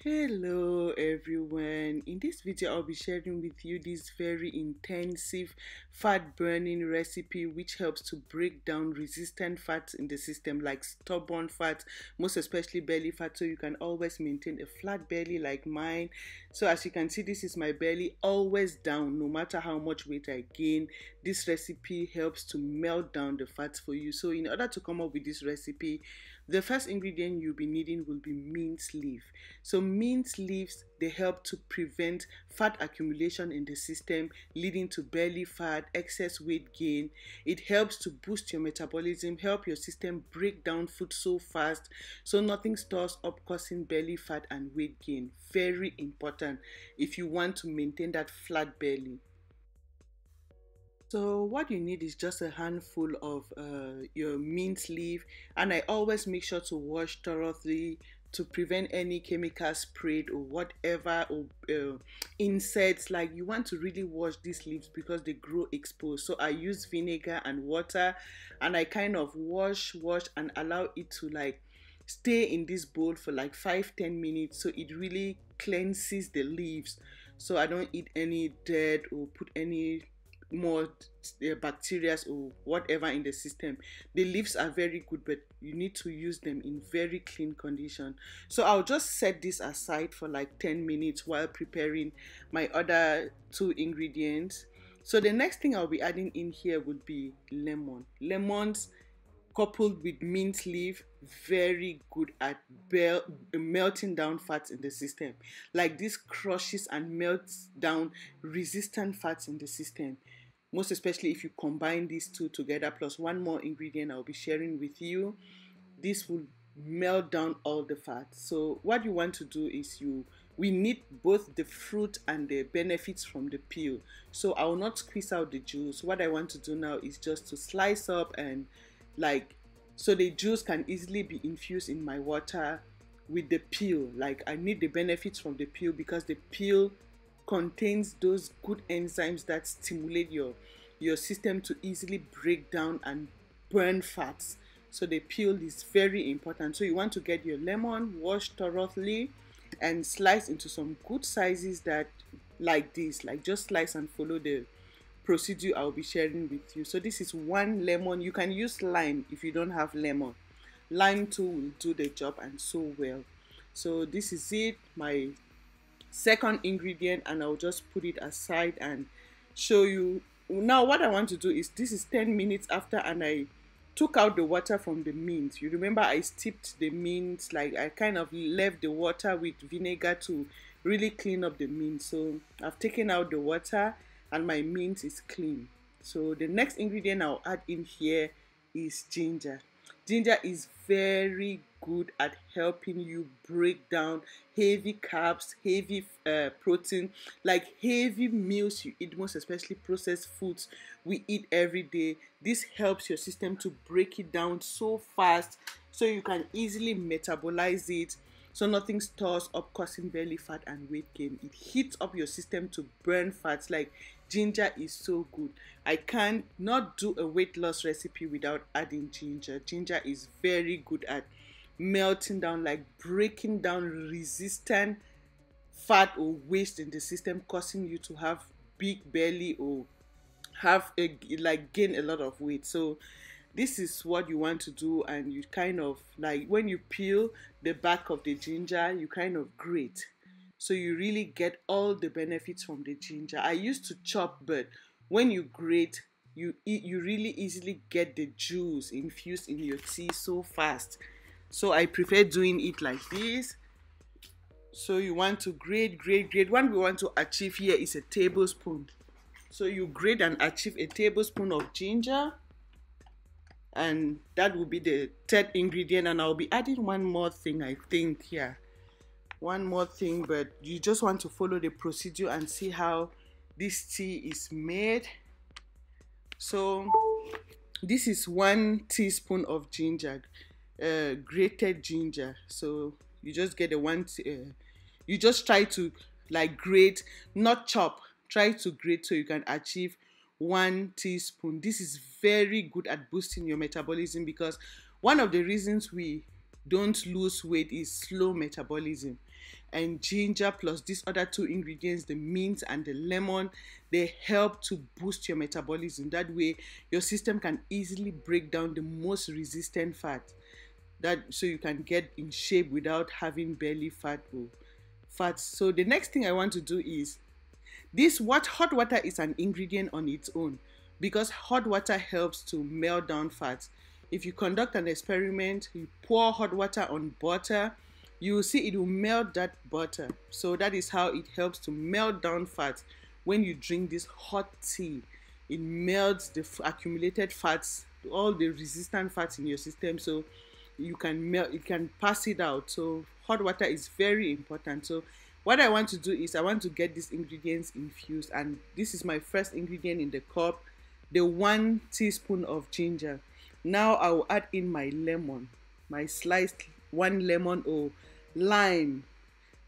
Hello everyone. In this video I'll be sharing with you this very intensive fat burning recipe which helps to break down resistant fats in the system like stubborn fats, most especially belly fat, so you can always maintain a flat belly like mine. So as you can see, this is my belly, always down no matter how much weight I gain. This recipe helps to melt down the fats for you. So in order to come up with this recipe, the first ingredient you'll be needing will be mint leaf. So mint leaves, they help to prevent fat accumulation in the system, leading to belly fat, excess weight gain. It helps to boost your metabolism, help your system break down food so fast so nothing stores up, causing belly fat and weight gain. Very important if you want to maintain that flat belly. So what you need is just a handful of your mint leaf, and I always make sure to wash thoroughly to prevent any chemical sprayed or whatever, or insects. Like, you want to really wash these leaves because they grow exposed. So I use vinegar and water, and I kind of wash and allow it to like stay in this bowl for like 5-10 minutes, so it really cleanses the leaves, so I don't eat any dirt or put any more bacteria or whatever in the system. The leaves are very good, but you need to use them in very clean condition. So I'll just set this aside for like 10 minutes while preparing my other two ingredients. So the next thing I'll be adding in here would be lemons coupled with mint leaf, very good at melting down fats in the system. Like, this crushes and melts down resistant fats in the system, most especially if you combine these two together plus one more ingredient I'll be sharing with you. This will melt down all the fats. So what you want to do is we need both the fruit and the benefits from the peel. So I will not squeeze out the juice. What I want to do now is just to slice up, and so the juice can easily be infused in my water with the peel. Like, I need the benefits from the peel because the peel contains those good enzymes that stimulate your system to easily break down and burn fats. So the peel is very important. So you want to get your lemon, wash thoroughly, and slice into some good sizes that like this. Like, just slice and follow the procedure I'll be sharing with you. So this is one lemon. You can use lime if you don't have lemon. Lime too will do the job, and so well. So this is it, my second ingredient, and I'll just put it aside and show you. Now what I want to do is, this is 10 minutes after, and I took out the water from the mint. You remember I steeped the mint, like I kind of left the water with vinegar to really clean up the mint. So I've taken out the water and my mint is clean. So the next ingredient I'll add in here is ginger. Ginger is very good at helping you break down heavy carbs, heavy protein, like heavy meals you eat, most especially processed foods we eat every day. This helps your system to break it down so fast so you can easily metabolize it, so nothing stores up, causing belly fat and weight gain. It heats up your system to burn fats. Like, ginger is so good. I can't not do a weight loss recipe without adding ginger. Ginger is very good at melting down, like breaking down resistant fat or waste in the system, causing you to have big belly or have gain a lot of weight. So this is what you want to do, and you kind of like, when you peel the back of the ginger, you kind of grate, so you really get all the benefits from the ginger. I used to chop, but when you grate, you really easily get the juice infused in your tea so fast. So I prefer doing it like this. So you want to grate. What we want to achieve here is a tablespoon. So you grate and achieve a tablespoon of ginger, and that will be the third ingredient. And I'll be adding one more thing, I think. Yeah, one more thing, but you just want to follow the procedure and see how this tea is made. So this is 1 teaspoon of ginger, grated ginger. So you just get you just try to like grate, not chop. Try to grate so you can achieve 1 teaspoon. This is very good at boosting your metabolism, because one of the reasons we don't lose weight is slow metabolism. and ginger plus these other two ingredients, the mint and the lemon, they help to boost your metabolism. That way your system can easily break down the most resistant fat, that so you can get in shape without having belly fat or fats. So the next thing I want to do is this, what hot water is an ingredient on its own, because hot water helps to melt down fats. If you conduct an experiment, you pour hot water on butter, you will see it will melt that butter. So that is how it helps to melt down fats. When you drink this hot tea, it melts the accumulated fats, all the resistant fats in your system, so you can melt, it can pass it out. So hot water is very important. So what I want to do is I want to get these ingredients infused, and this is my first ingredient in the cup, the 1 teaspoon of ginger. Now I will add in my lemon, my sliced 1 lemon or lime.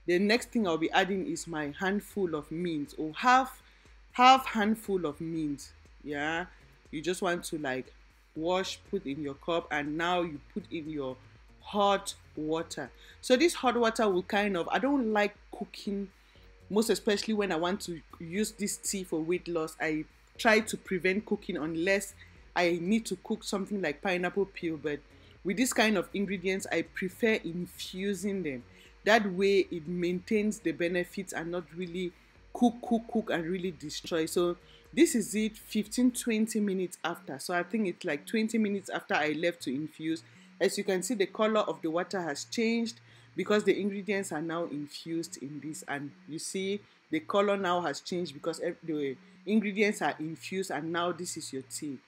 The next thing I'll be adding is my handful of mint, or half handful of mint. Yeah, you just want to like wash, put in your cup, and now you put in your hot water. So this hot water will kind of, I don't like cooking, most especially when I want to use this tea for weight loss. I try to prevent cooking unless I need to cook something like pineapple peel, but with this kind of ingredients I prefer infusing them. That way it maintains the benefits and not really cook and really destroy. So this is it 15-20 minutes after. So I think it's like 20 minutes after I left to infuse. As you can see, the color of the water has changed because the ingredients are now infused in this, and you see the color now has changed because the ingredients are infused, and now this is your tea.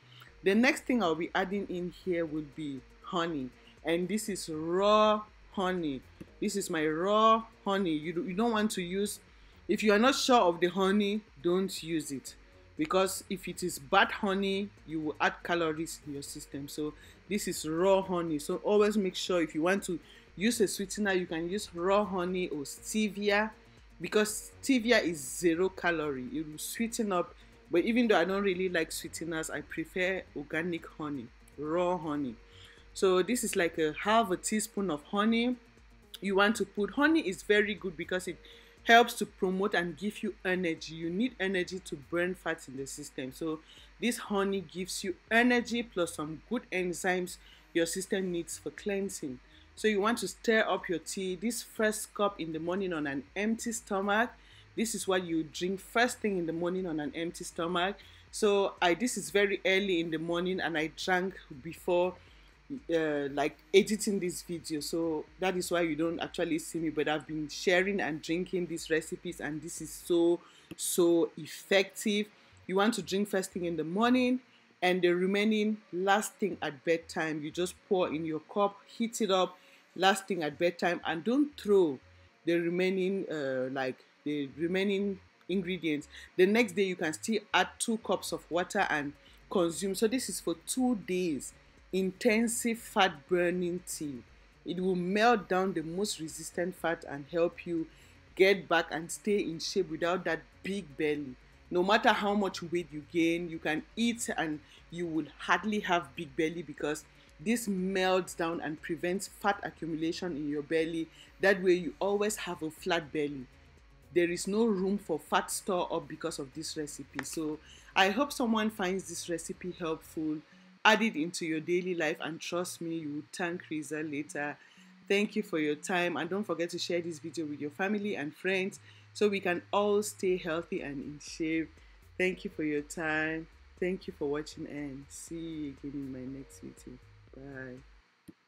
The next thing I'll be adding in here will be honey, and this is raw honey. This is my raw honey. You don't want to use, if you are not sure of the honey, don't use it, because if it is bad honey, you will add calories in your system. So this is raw honey. So always make sure, if you want to use a sweetener, you can use raw honey or stevia, because stevia is 0 calorie. It will sweeten up, but even though I don't really like sweeteners, I prefer organic honey, raw honey. So this is like a half a teaspoon of honey. You want to put, honey is very good because it helps to promote and give you energy. You need energy to burn fats in the system. So this honey gives you energy plus some good enzymes your system needs for cleansing. So you want to stir up your tea, this first cup in the morning on an empty stomach. This is what you drink first thing in the morning on an empty stomach. So this is very early in the morning, and I drank before like editing this video, so that is why you don't actually see me, but I've been sharing and drinking these recipes, and this is so effective. You want to drink first thing in the morning, and the remaining last thing at bedtime. You just pour in your cup, heat it up last thing at bedtime, and don't throw the remaining the remaining ingredients. The next day you can still add 2 cups of water and consume. So this is for 2 days intensive fat burning tea. It will melt down the most resistant fat and help you get back and stay in shape without that big belly. No matter how much weight you gain, you can eat and you will hardly have big belly, because this melts down and prevents fat accumulation in your belly. That way you always have a flat belly. There is no room for fat store up because of this recipe. So I hope someone finds this recipe helpful. Add it into your daily life, and trust me, you will thank Riza later. Thank you for your time, and don't forget to share this video with your family and friends so we can all stay healthy and in shape. Thank you for your time. Thank you for watching, and see you again in my next video. Bye.